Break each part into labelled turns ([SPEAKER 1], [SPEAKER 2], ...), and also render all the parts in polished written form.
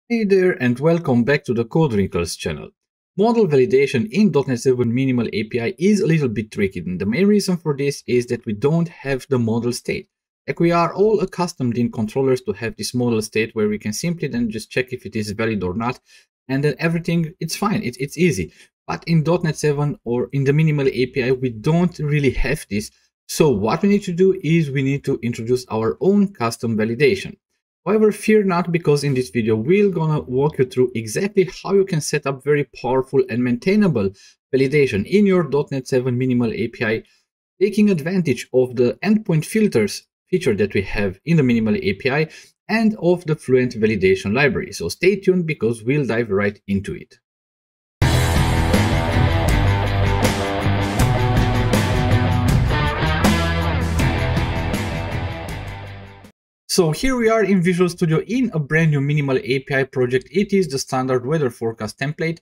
[SPEAKER 1] Hey there and welcome back to the Code Wrinkles channel. Model validation in .NET 7 Minimal API is a little bit tricky, and the main reason for this is that we don't have the model state. Like, we are all accustomed in controllers to have this model state where we can simply then just check if it is valid or not, and then everything, it's fine, it's easy. But in .NET 7 or in the Minimal API, we don't really have this. So what we need to do is we need to introduce our own custom validation. However, fear not, because in this video we're gonna walk you through exactly how you can set up very powerful and maintainable validation in your .NET 7 Minimal API, taking advantage of the endpoint filters feature that we have in the Minimal API and of the FluenValidation library. So stay tuned because we'll dive right into it. So here we are in Visual Studio in a brand new Minimal API project. It is the standard weather forecast template,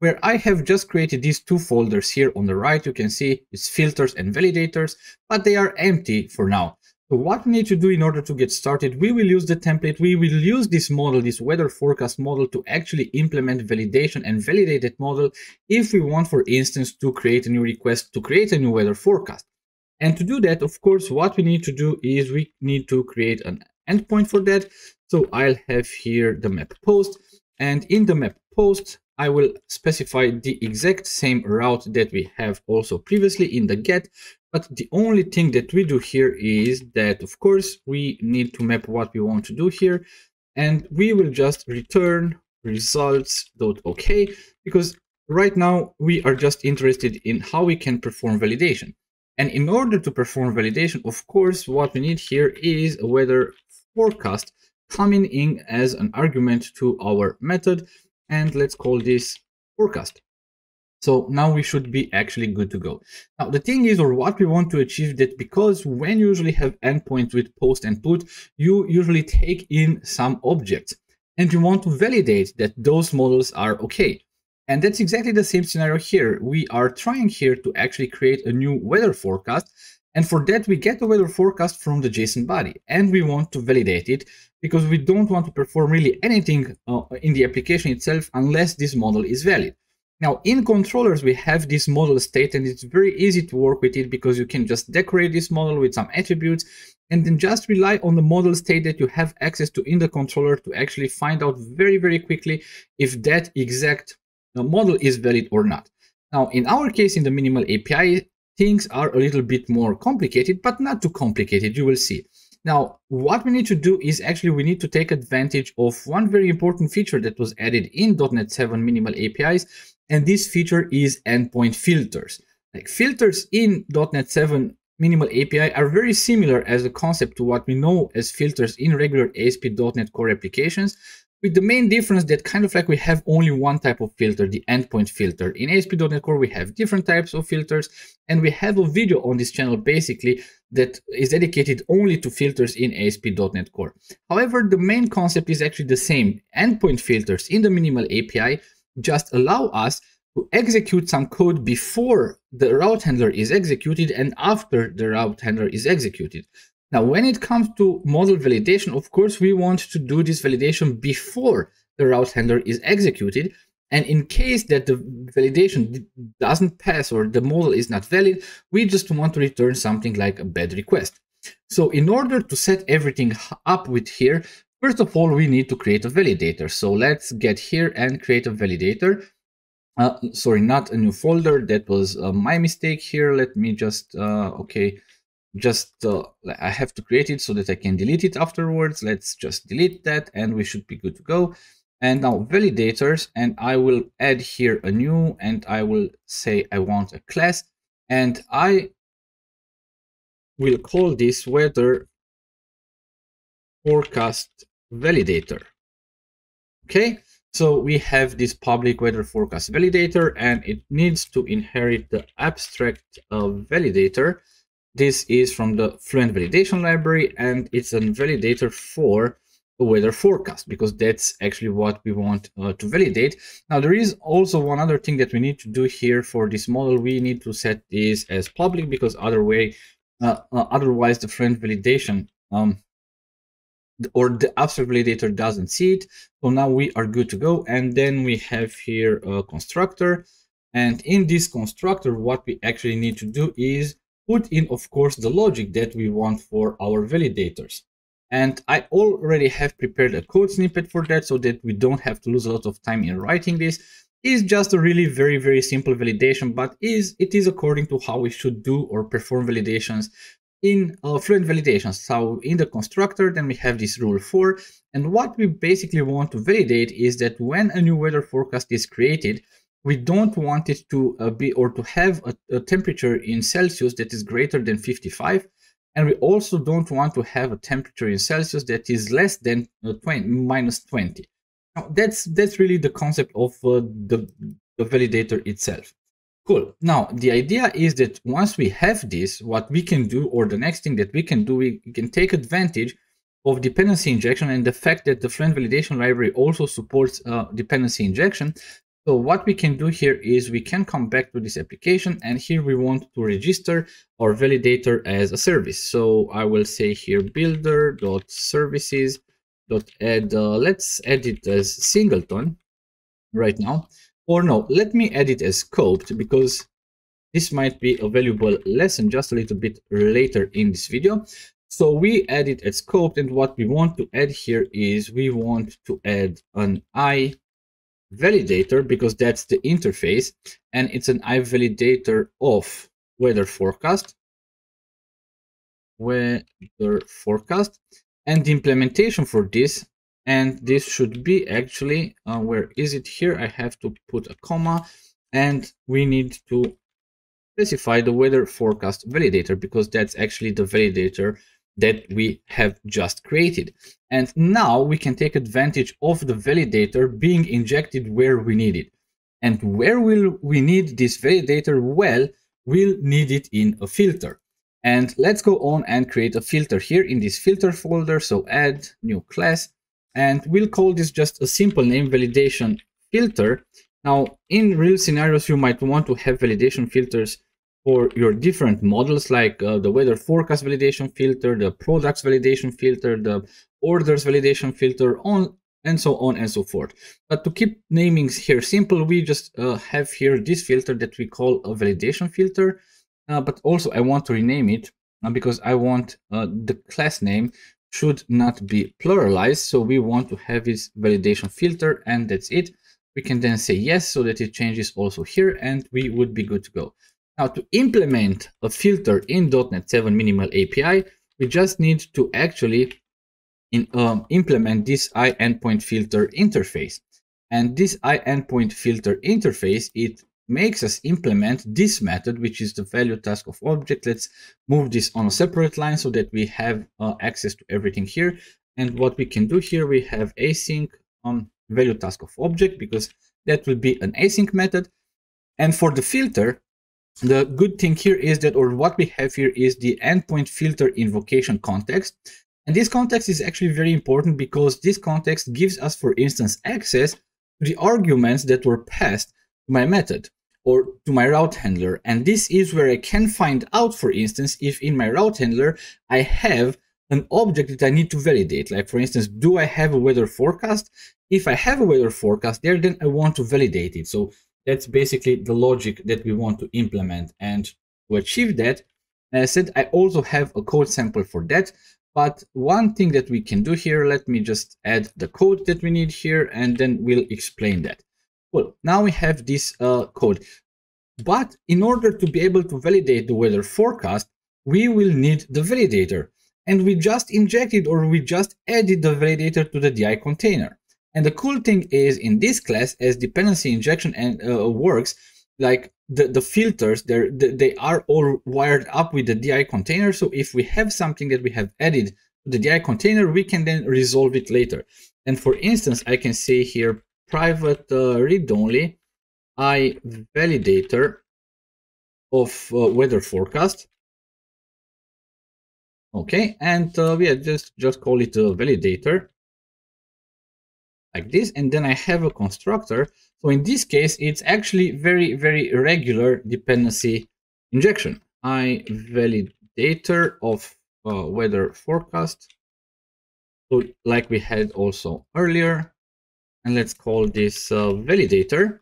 [SPEAKER 1] where I have just created these two folders here on the right. You can see it's filters and validators, but they are empty for now. So what we need to do in order to get started, we will use the template. We will use this model, this weather forecast model, to actually implement validation and validate that model if we want, for instance, to create a new request to create a new weather forecast. And to do that, of course, what we need to do is we need to create an endpoint for that. So I'll have here the map post, and in the map post, I will specify the exact same route that we have also previously in the get. But the only thing that we do here is that, of course, we need to map what we want to do here, and we will just return results.ok, because right now we are just interested in how we can perform validation. And in order to perform validation, of course, what we need here is a weather forecast coming in as an argument to our method, and let's call this forecast. So now we should be actually good to go. Now the thing is, or what we want to achieve, that because when you usually have endpoints with post and put, you usually take in some objects, and you want to validate that those models are okay. And that's exactly the same scenario here. We are trying here to actually create a new weather forecast. And for that, we get the weather forecast from the JSON body, and we want to validate it because we don't want to perform really anything in the application itself unless this model is valid. Now, in controllers, we have this model state, and it's very easy to work with it because you can just decorate this model with some attributes and then just rely on the model state that you have access to in the controller to actually find out very, very quickly if that exact model is valid or not. Now, in our case, in the Minimal API, things are a little bit more complicated, but not too complicated, you will see. Now, what we need to do is actually we need to take advantage of one very important feature that was added in .NET 7 Minimal APIs, and this feature is endpoint filters. Like, filters in .NET 7 Minimal API are very similar as a concept to what we know as filters in regular ASP.NET Core applications, with the main difference that kind of like we have only one type of filter, the endpoint filter. In ASP.NET Core, we have different types of filters, and we have a video on this channel basically that is dedicated only to filters in ASP.NET Core. However, the main concept is actually the same. Endpoint filters in the Minimal API just allow us to execute some code before the route handler is executed and after the route handler is executed. Now, when it comes to model validation, of course, we want to do this validation before the route handler is executed. And in case that the validation doesn't pass or the model is not valid, we just want to return something like a bad request. So in order to set everything up with here, first of all, we need to create a validator. So let's get here and create a validator. Sorry, not a new folder. That was my mistake here. Let me just, okay. I have to create it so that I can delete it afterwards. Let's just delete that and we should be good to go. And now validators, and I will add here a new, and I will say I want a class, and I will call this weather forecast validator. Okay, so we have this public weather forecast validator, and it needs to inherit the abstract validator. This is from the FluenValidation library, and it's a validator for the weather forecast because that's actually what we want to validate. Now, there is also one other thing that we need to do here for this model. We need to set this as public because otherwise the FluenValidation or the abstract validator doesn't see it. So now we are good to go. And then we have here a constructor. And in this constructor, what we actually need to do is put in, of course, the logic that we want for our validators. And I already have prepared a code snippet for that so that we don't have to lose a lot of time in writing this. It's just a really very, very simple validation, but it is according to how we should do or perform validations in FluenValidation. So in the constructor, then we have this rule 4. And what we basically want to validate is that when a new weather forecast is created, we don't want it to be or to have a temperature in Celsius that is greater than 55. And we also don't want to have a temperature in Celsius that is less than minus 20. Now, that's really the concept of the validator itself. Cool. Now, the idea is that once we have this, what we can do, or the next thing that we can do, we can take advantage of dependency injection and the fact that the FluenValidation library also supports dependency injection. So what we can do here is we can come back to this application, and here we want to register our validator as a service. So I will say here builder.services.add, let's add it as singleton right now. Or no, let me add it as scoped, because this might be a valuable lesson just a little bit later in this video. So we add it as scoped, and what we want to add here is we want to add an I validator, because that's the interface, and it's an I validator of weather forecast. And the implementation for this, and this should be actually, where is it here? I have to put a comma, and we need to specify the weather forecast validator, because that's actually the validator that we have just created. And now we can take advantage of the validator being injected where we need it. And where will we need this validator? Well, we'll need it in a filter. And let's go on and create a filter here in this filter folder. So add new class, and we'll call this just a simple name, validation filter. Now, in real scenarios, you might want to have validation filters for your different models, like the weather forecast validation filter, the products validation filter, the orders validation filter, and so on and so forth. But to keep namings here simple, we just have here this filter that we call a validation filter. But also I want to rename it because I want the class name should not be pluralized. So we want to have this validation filter, and that's it. We can then say yes, so that it changes also here, and we would be good to go. Now, to implement a filter in .NET 7 Minimal API, we just need to actually implement this iEndpoint filter interface. And this iEndpoint filter interface, it makes us implement this method, which is the value task of object. Let's move this on a separate line so that we have access to everything here. And what we can do here, we have async value task of object, because that will be an async method. And for the filter, the good thing here is that, or what we have here is the endpoint filter invocation context. And this context is actually very important, because this context gives us, for instance, access to the arguments that were passed to my method or to my route handler. And this is where I can find out, for instance, if in my route handler, I have an object that I need to validate. Like, for instance, do I have a weather forecast? If I have a weather forecast there, then I want to validate it. So that's basically the logic that we want to implement. And to achieve that, as I said, I also have a code sample for that. But one thing that we can do here, let me just add the code that we need here, and then we'll explain that. Well, now we have this code. But in order to be able to validate the weather forecast, we will need the validator. And we just injected, or we just added the validator to the DI container. And the cool thing is, in this class, as dependency injection works, like the filters, they are all wired up with the DI container. So if we have something that we have added to the DI container, we can then resolve it later. And for instance, I can say here private read-only I validator of weather forecast. Okay, and yeah, just call it a validator like this, and then I have a constructor. So in this case, it's actually very, very regular dependency injection. I validator of weather forecast. So like we had also earlier, and let's call this validator.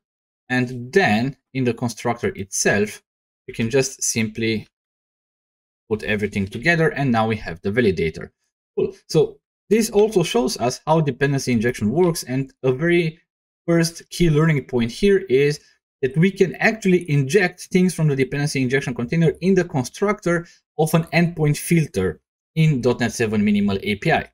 [SPEAKER 1] And then in the constructor itself, we can just simply put everything together, and now we have the validator. Cool. So this also shows us how dependency injection works, and a very first key learning point here is that we can actually inject things from the dependency injection container in the constructor of an endpoint filter in .NET 7 Minimal API.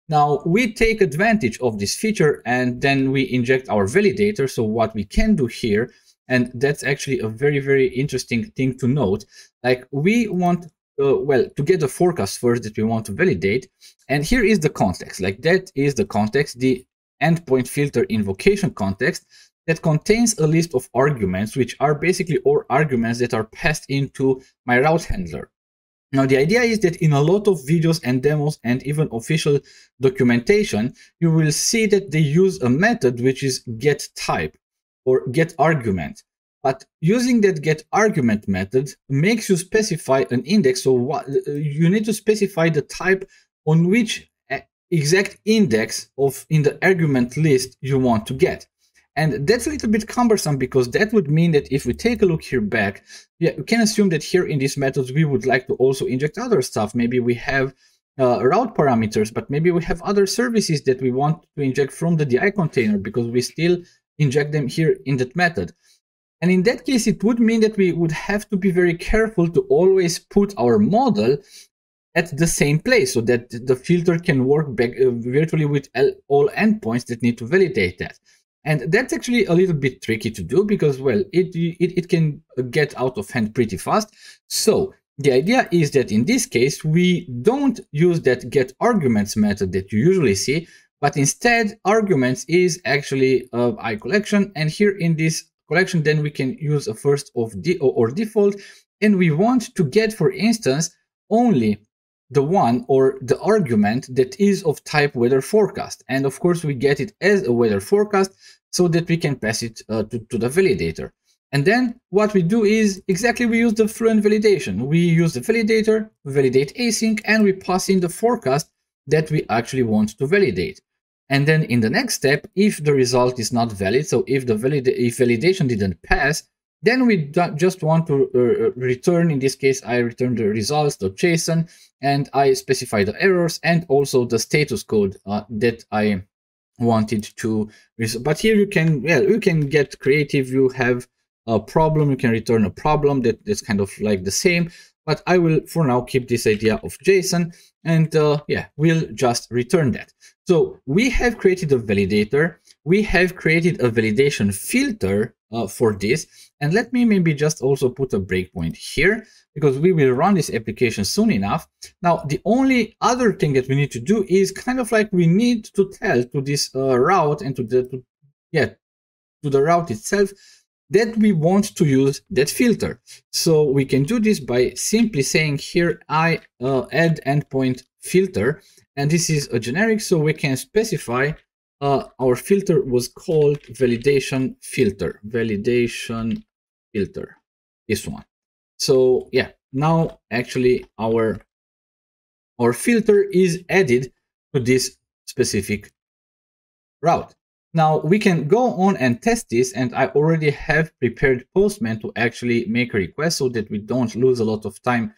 [SPEAKER 1] Now we take advantage of this feature and then we inject our validator. So what we can do here, and that's actually a very, very interesting thing to note, like we want to get a forecast first that we want to validate. And here is the context, like that is the context, the endpoint filter invocation context that contains a list of arguments, which are basically all arguments that are passed into my route handler. Now, the idea is that in a lot of videos and demos and even official documentation, you will see that they use a method which is getType or getArgument. But using that getArgument method makes you specify an index. So what you need to specify the type on which exact index in the argument list you want to get. And that's a little bit cumbersome because that would mean that if we take a look here back, yeah, we can assume that here in these methods, we would like to also inject other stuff. Maybe we have route parameters, but maybe we have other services that we want to inject from the DI container because we still inject them here in that method. And in that case, it would mean that we would have to be very careful to always put our model at the same place so that the filter can work back virtually with all endpoints that need to validate that. And that's actually a little bit tricky to do because, well, it can get out of hand pretty fast. So the idea is that in this case, we don't use that getArguments method that you usually see, but instead arguments is actually I collection. And here in this collection, then we can use a first of or default. And we want to get, for instance, only the one or the argument that is of type weather forecast. And of course, we get it as a weather forecast so that we can pass it to the validator. And then what we do is exactly we use the FluenValidation. We use the validator, validate async, and we pass in the forecast that we actually want to validate. And then in the next step, if the result is not valid, so if validation didn't pass, then we just want to return, in this case, I return the results.json, and I specify the errors and also the status code that I wanted to. But here you can, well, you can get creative. You have a problem, you can return a problem that's kind of like the same. But I will, for now, keep this idea of JSON, and yeah, we'll just return that. So we have created a validator. We have created a validation filter for this. And let me maybe just also put a breakpoint here because we will run this application soon enough. Now, the only other thing that we need to do is kind of like we need to tell to this route and to the route itself that we want to use that filter. So we can do this by simply saying here, I add endpoint filter, and this is a generic, so we can specify our filter was called validation filter, this one. So yeah, now actually our filter is added to this specific route. Now we can go on and test this, and I already have prepared Postman to actually make a request so that we don't lose a lot of time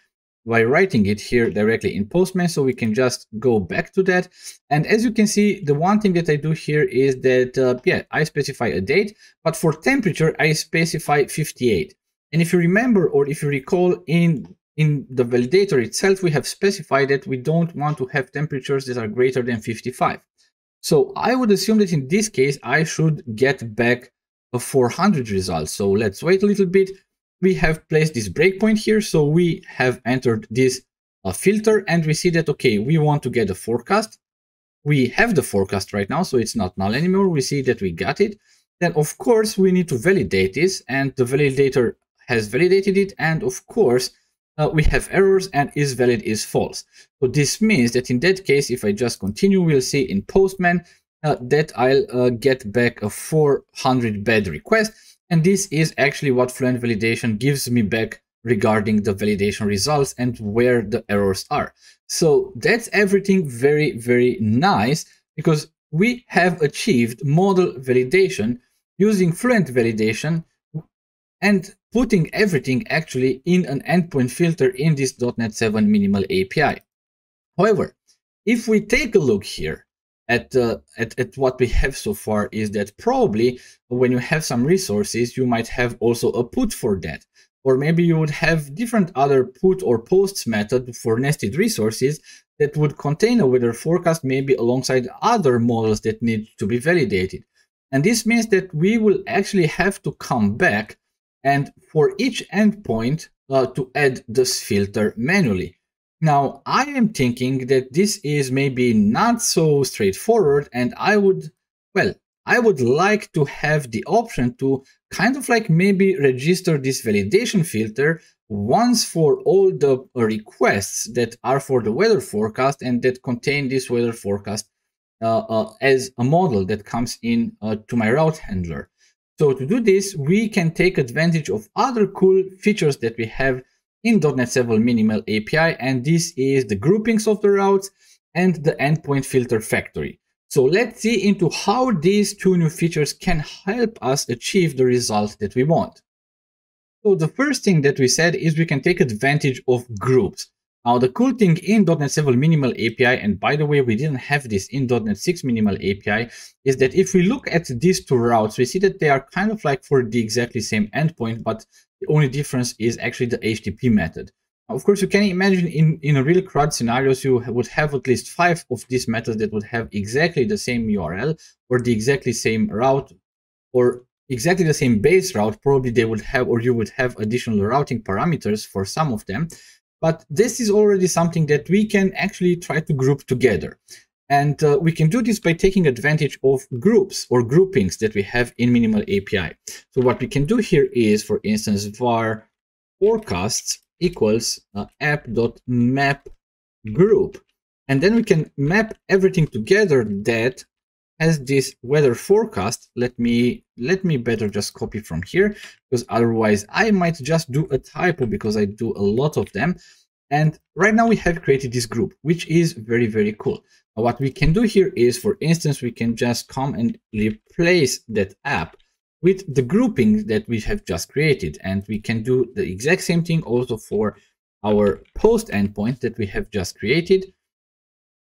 [SPEAKER 1] by writing it here directly in Postman. So we can just go back to that. And as you can see, the one thing that I do here is that, yeah, I specify a date, but for temperature, I specify 58. And if you remember, or if you recall, in the validator itself, we have specified that we don't want to have temperatures that are greater than 55. So I would assume that in this case, I should get back a 400 result. So let's wait a little bit. We have placed this breakpoint here. So we have entered this filter, and we see that, okay, we want to get a forecast. We have the forecast right now, so it's not null anymore. We see that we got it. Then, of course, we need to validate this, and the validator has validated it. And of course, we have errors, and is valid is false. So this means that in that case, if I just continue, we'll see in Postman that I'll get back a 400 bad request. And this is actually what FluenValidation gives me back regarding the validation results and where the errors are. So that's everything very, very nice, because we have achieved model validation using FluenValidation and putting everything actually in an endpoint filter in this .NET 7 minimal API. However, if we take a look here at what we have so far, is that probably when you have some resources, you might have also a put for that. Or maybe you would have different other put or posts method for nested resources that would contain a weather forecast, maybe alongside other models that need to be validated. And this means that we will actually have to come back and for each endpoint to add this filter manually. Now, I am thinking that this is maybe not so straightforward, and I would like to have the option to kind of like maybe register this validation filter once for all the requests that are for the weather forecast and that contain this weather forecast as a model that comes in to my route handler. So to do this, we can take advantage of other cool features that we have in .NET 7 Minimal API, and this is the groupings of the routes and the endpoint filter factory. So let's see into how these two new features can help us achieve the result that we want. So the first thing that we said is we can take advantage of groups. Now, the cool thing in .NET 7 Minimal API, and by the way, we didn't have this in .NET 6 Minimal API, is that if we look at these two routes, we see that they are kind of like for the exactly same endpoint, but the only difference is actually the HTTP method. Now, of course, you can imagine in a really crowded scenarios, you would have at least 5 of these methods that would have exactly the same URL or the exactly same route or exactly the same base route. Probably they would have, or you would have additional routing parameters for some of them. But this is already something that we can actually try to group together. And we can do this by taking advantage of groups or groupings that we have in Minimal API. So what we can do here is, for instance, var forecasts equals app.mapGroup. And then we can map everything together that has this weather forecast. Let me better just copy from here, because otherwise I might just do a typo because I do a lot of them. And right now we have created this group, which is very, very cool. Now, what we can do here is, for instance, we can just come and replace that app with the grouping that we have just created. And we can do the exact same thing also for our post endpoint that we have just created.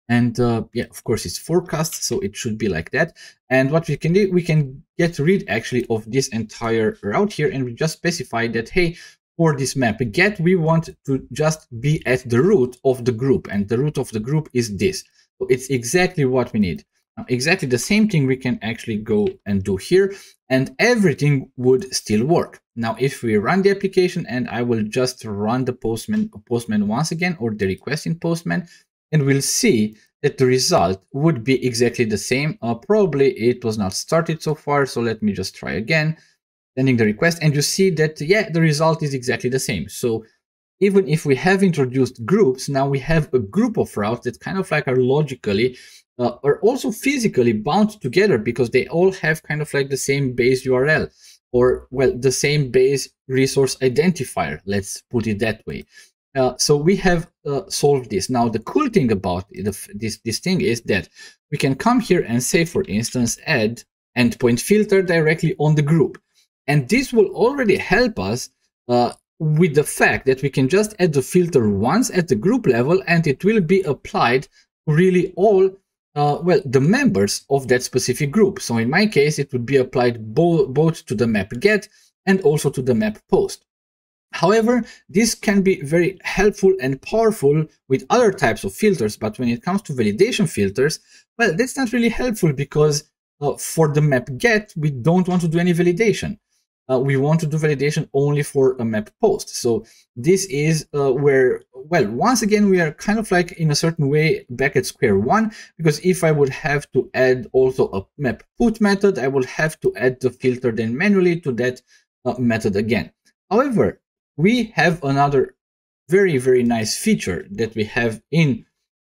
[SPEAKER 1] And yeah, of course, it's forecast, so it should be like that. And what we can do, we can get rid actually of this entire route here, and we just specify that, hey, for this map get, we want to just be at the root of the group, and the root of the group is this. So it's exactly what we need. Now, exactly the same thing we can actually go and do here, and everything would still work. Now, if we run the application, and I will just run the Postman once again, or the request in Postman, and we'll see that the result would be exactly the same. Probably it was not started so far, so let me just try again, sending the request, and you see that, yeah, the result is exactly the same. So even if we have introduced groups, now we have a group of routes that kind of like are logically or also physically bound together, because they all have kind of like the same base URL, or, well, the same base resource identifier, let's put it that way. So we have solved this. Now, the cool thing about this thing is that we can come here and say, for instance, add endpoint filter directly on the group. And this will already help us with the fact that we can just add the filter once at the group level, and it will be applied to really all, well, the members of that specific group. So in my case, it would be applied both to the map get and also to the map post. However, this can be very helpful and powerful with other types of filters, but when it comes to validation filters, well, that's not really helpful, because for the map get, we don't want to do any validation. We want to do validation only for a map post. So this is where, well, once again, we are kind of like in a certain way back at square one, because if I would have to add also a map put method, I would have to add the filter then manually to that method again. However, we have another very, very nice feature that we have in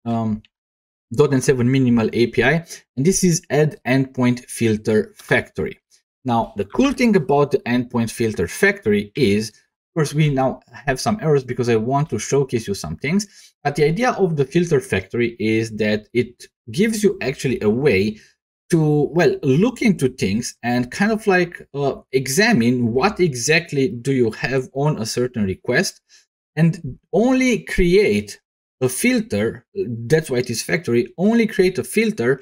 [SPEAKER 1] .NET 7 Minimal API, and this is add endpoint filter factory. Now, the cool thing about the endpoint filter factory is, course, we now have some errors because I want to showcase you some things. But the idea of the filter factory is that it gives you actually a way to, well, look into things and kind of like examine what exactly do you have on a certain request, and only create a filter. That's why it is factory. Only create a filter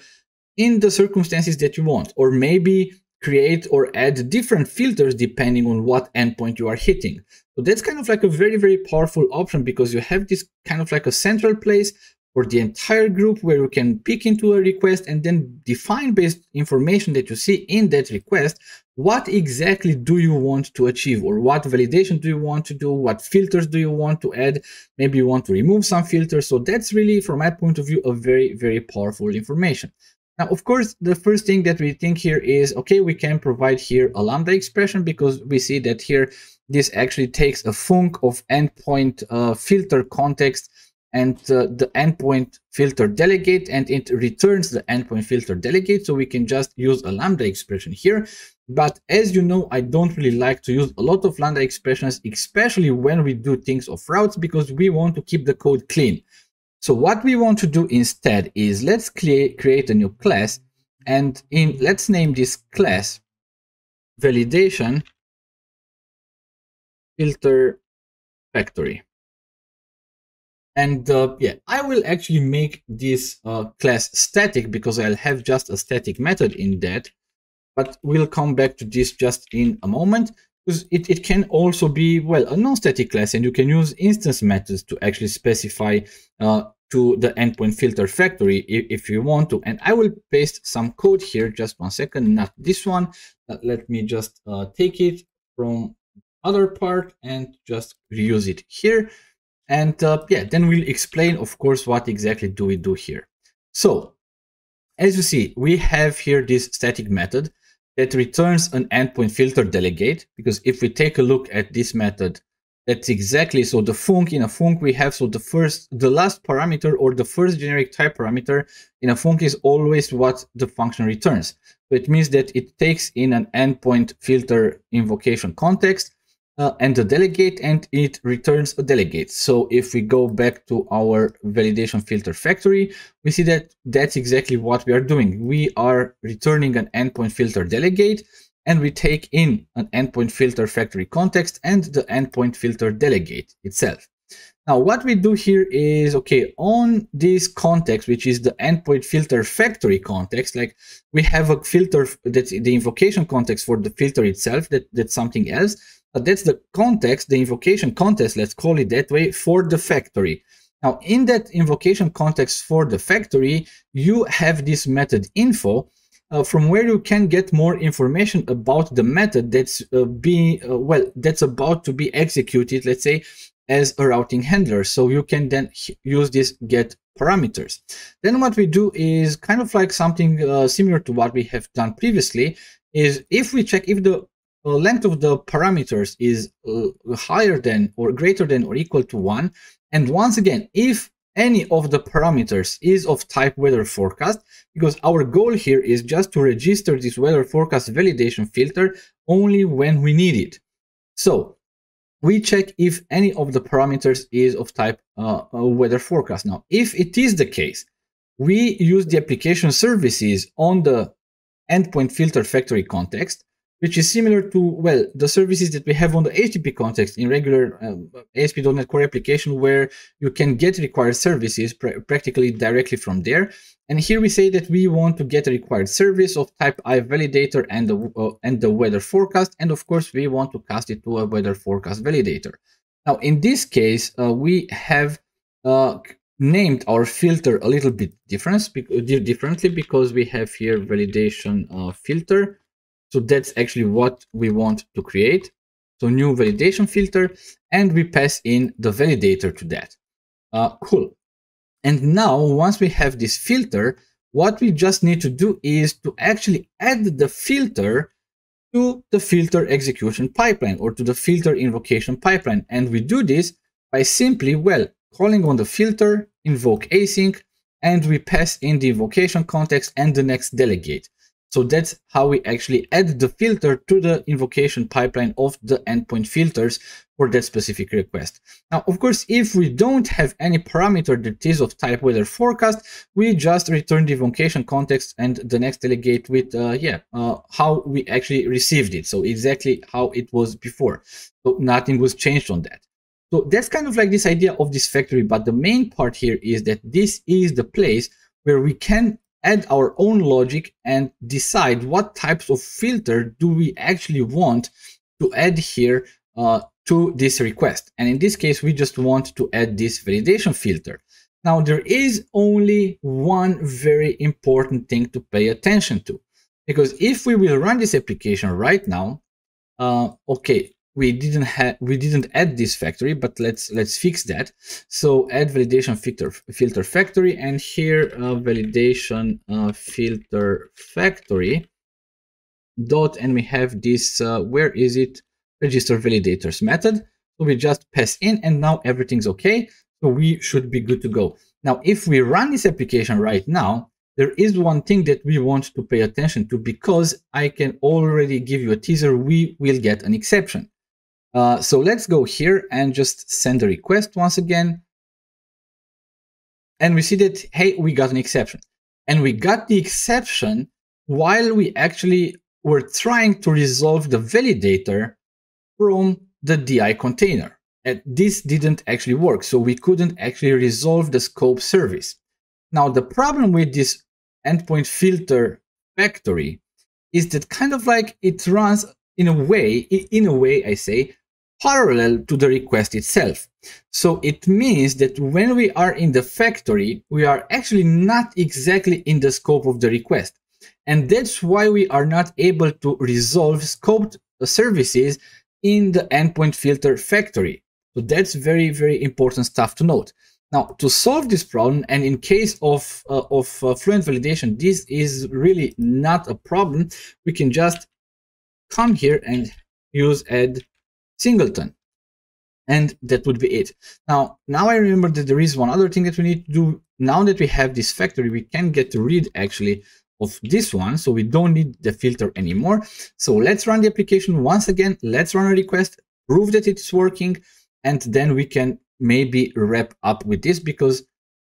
[SPEAKER 1] in the circumstances that you want, or maybe create or add different filters depending on what endpoint you are hitting. So that's kind of like a very, very powerful option, because you have this kind of like a central place for the entire group where you can pick into a request and then define, based information that you see in that request, what exactly do you want to achieve, or what validation do you want to do, what filters do you want to add, maybe you want to remove some filters. So that's really, from my point of view, a very, very powerful information. Now, of course, the first thing that we think here is, okay, we can provide here a lambda expression, because we see that here, this actually takes a func of endpoint filter context and the endpoint filter delegate, and it returns the endpoint filter delegate. So we can just use a lambda expression here. But as you know, I don't really like to use a lot of lambda expressions, especially when we do things of routes, because we want to keep the code clean. So what we want to do instead is, let's create a new class, and let's name this class validation filter factory. And yeah, I will actually make this class static, because I'll have just a static method in that, but we'll come back to this just in a moment, because it can also be, well, a non-static class, and you can use instance methods to actually specify to the endpoint filter factory if you want to. And I will paste some code here, just 1 second, not this one. Let me just take it from other part and just reuse it here. And yeah, then we'll explain, of course, what exactly do we do here. So as you see, we have here this static method that returns an endpoint filter delegate, because if we take a look at this method, that's exactly, so the func, in a func we have, so the last parameter, or the first generic type parameter in a func, is always what the function returns. So it means that it takes in an endpoint filter invocation context and the delegate, and it returns a delegate. So if we go back to our validation filter factory, we see that that's exactly what we are doing. We are returning an endpoint filter delegate, and we take in an endpoint filter factory context and the endpoint filter delegate itself. Now, what we do here is, okay, on this context, which is the endpoint filter factory context, like we have a filter that's the invocation context for the filter itself, that's something else. But that's the context, the invocation context, let's call it that way, for the factory. Now, in that invocation context for the factory, you have this method info, from where you can get more information about the method that's that's about to be executed, let's say, as a routing handler. So you can then use this get parameters. Then what we do is kind of like something similar to what we have done previously, is if we check if the length of the parameters is higher than or greater than or equal to 1, and once again, if any of the parameters is of type weather forecast, because our goal here is just to register this weather forecast validation filter only when we need it. So we check if any of the parameters is of type weather forecast. Now, if it is the case, we use the application services on the endpoint filter factory context, which is similar to, well, the services that we have on the HTTP context in regular ASP.NET Core application, where you can get required services practically directly from there. And here we say that we want to get a required service of type validator and the weather forecast. And of course, we want to cast it to a weather forecast validator. Now, in this case, we have named our filter a little bit differently, because we have here validation filter. So that's actually what we want to create. So new validation filter, and we pass in the validator to that. Cool. And now, once we have this filter, what we just need to do is to actually add the filter to the filter execution pipeline, or to the filter invocation pipeline. And we do this by simply, well, calling on the filter, invoke async, and we pass in the invocation context and the next delegate. So that's how we actually add the filter to the invocation pipeline of the endpoint filters for that specific request. Now, of course, if we don't have any parameter that is of type weather forecast, we just return the invocation context and the next delegate with how we actually received it. So exactly how it was before. So nothing was changed on that. So that's kind of like this idea of this factory. But the main part here is that this is the place where we can add our own logic and decide what types of filter do we actually want to add here to this request. And in this case, we just want to add this validation filter. Now, there is only one very important thing to pay attention to, because if we will run this application right now, okay, we didn't add this factory, but let's fix that. So add validation filter factory, and here validation filter factory dot, and we have this where is it, register validators method. So we just pass in, and now everything's okay. So we should be good to go. Now, if we run this application right now, there is one thing that we want to pay attention to, because I can already give you a teaser, we will get an exception. So let's go here and just send a request once again. And we see that, hey, we got an exception. And we got the exception while we actually were trying to resolve the validator from the DI container. And this didn't actually work. So we couldn't actually resolve the scope service. Now, the problem with this endpoint filter factory is that kind of like it runs in a way, I say, parallel to the request itself. So it means that when we are in the factory, we are actually not exactly in the scope of the request. And that's why we are not able to resolve scoped services in the endpoint filter factory. So that's very, very important stuff to note. Now, to solve this problem, and in case of FluenValidation, this is really not a problem. We can just come here and use add singleton, and that would be it. Now I remember that there is one other thing that we need to do. Now that we have this factory, we can get rid actually of this one, so we don't need the filter anymore. So let's run the application once again. Let's run a request, prove that it's working, and then we can maybe wrap up with this, because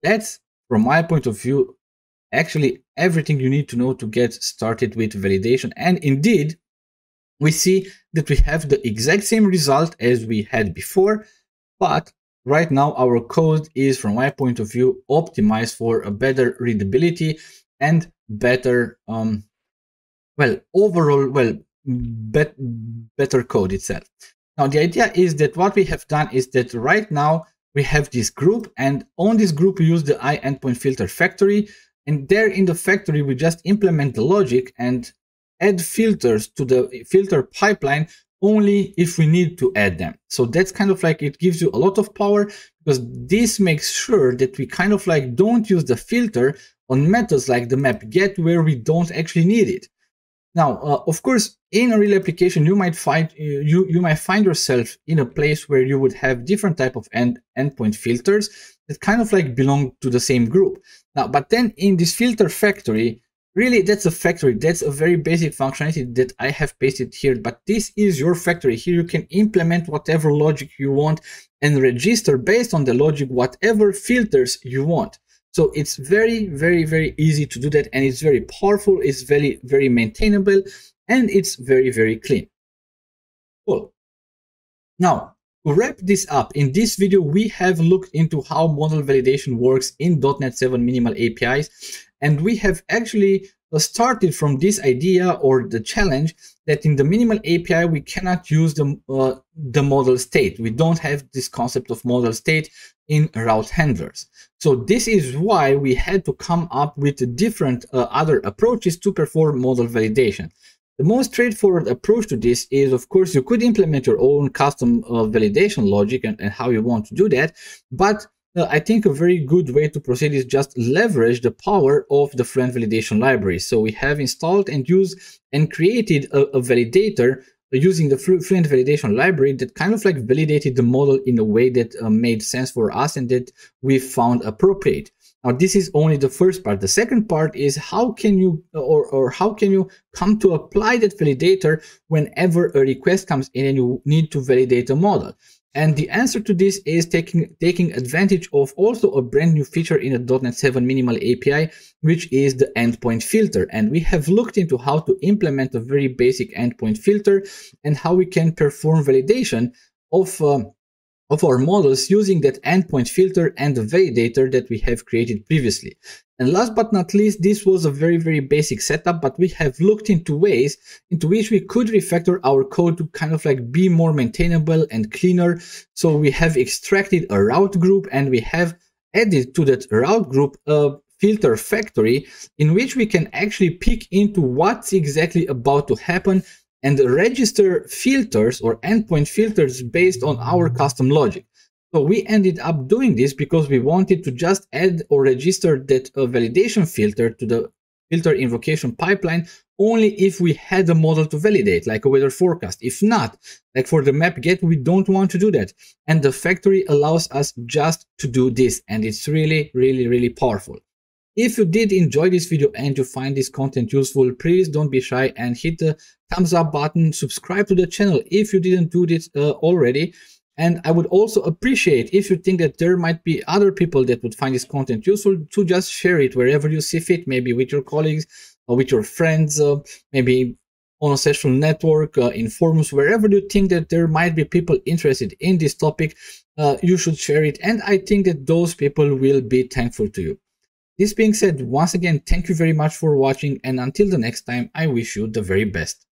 [SPEAKER 1] that's, from my point of view, actually everything you need to know to get started with validation. And indeed, we see that we have the exact same result as we had before, but right now our code is, from my point of view, optimized for a better readability and better, better code itself. Now, the idea is that what we have done is that right now we have this group, and on this group we use the endpoint filter factory, and there in the factory we just implement the logic and add filters to the filter pipeline only if we need to add them. So that's kind of like, it gives you a lot of power, because this makes sure that we kind of like don't use the filter on methods like the map get where we don't actually need it. Now, of course, in a real application, you might find yourself in a place where you would have different type of endpoint filters that kind of like belong to the same group. Now, but then in this filter factory, really, that's a factory. That's a very basic functionality that I have pasted here, but this is your factory. Here you can implement whatever logic you want and register based on the logic whatever filters you want. So it's very, very, very easy to do that, and it's very powerful, it's very, very maintainable, and it's very, very clean. Cool. Now, to wrap this up, in this video, we have looked into how model validation works in .NET 7 minimal APIs, and we have actually started from this idea or the challenge that in the minimal API, we cannot use the model state. We don't have this concept of model state in route handlers. So this is why we had to come up with different other approaches to perform model validation. The most straightforward approach to this is, of course, you could implement your own custom validation logic and how you want to do that, but I think a very good way to proceed is just leverage the power of the FluenValidation library. So we have installed and used and created a validator using the FluenValidation library that kind of like validated the model in a way that made sense for us and that we found appropriate. Now, this is only the first part. The second part is how can you how can you come to apply that validator whenever a request comes in and you need to validate a model. And the answer to this is taking advantage of also a brand new feature in the .NET 7 Minimal API, which is the endpoint filter. And we have looked into how to implement a very basic endpoint filter and how we can perform validation of our models using that endpoint filter and the validator that we have created previously. And last but not least, this was a very, very basic setup, but we have looked into ways into which we could refactor our code to kind of like be more maintainable and cleaner. So we have extracted a route group and we have added to that route group a filter factory in which we can actually pick into what's exactly about to happen and register filters or endpoint filters based on our custom logic. So we ended up doing this because we wanted to just add or register that validation filter to the filter invocation pipeline only if we had a model to validate, like a weather forecast. If not, like for the map get, we don't want to do that. And the factory allows us just to do this. And it's really, really, really powerful. If you did enjoy this video and you find this content useful, please don't be shy and hit the thumbs up button, subscribe to the channel if you didn't do this already. And I would also appreciate if you think that there might be other people that would find this content useful to just share it wherever you see fit, maybe with your colleagues or with your friends, maybe on a social network, in forums, wherever you think that there might be people interested in this topic, you should share it. And I think that those people will be thankful to you. This being said, once again, thank you very much for watching, and until the next time, I wish you the very best.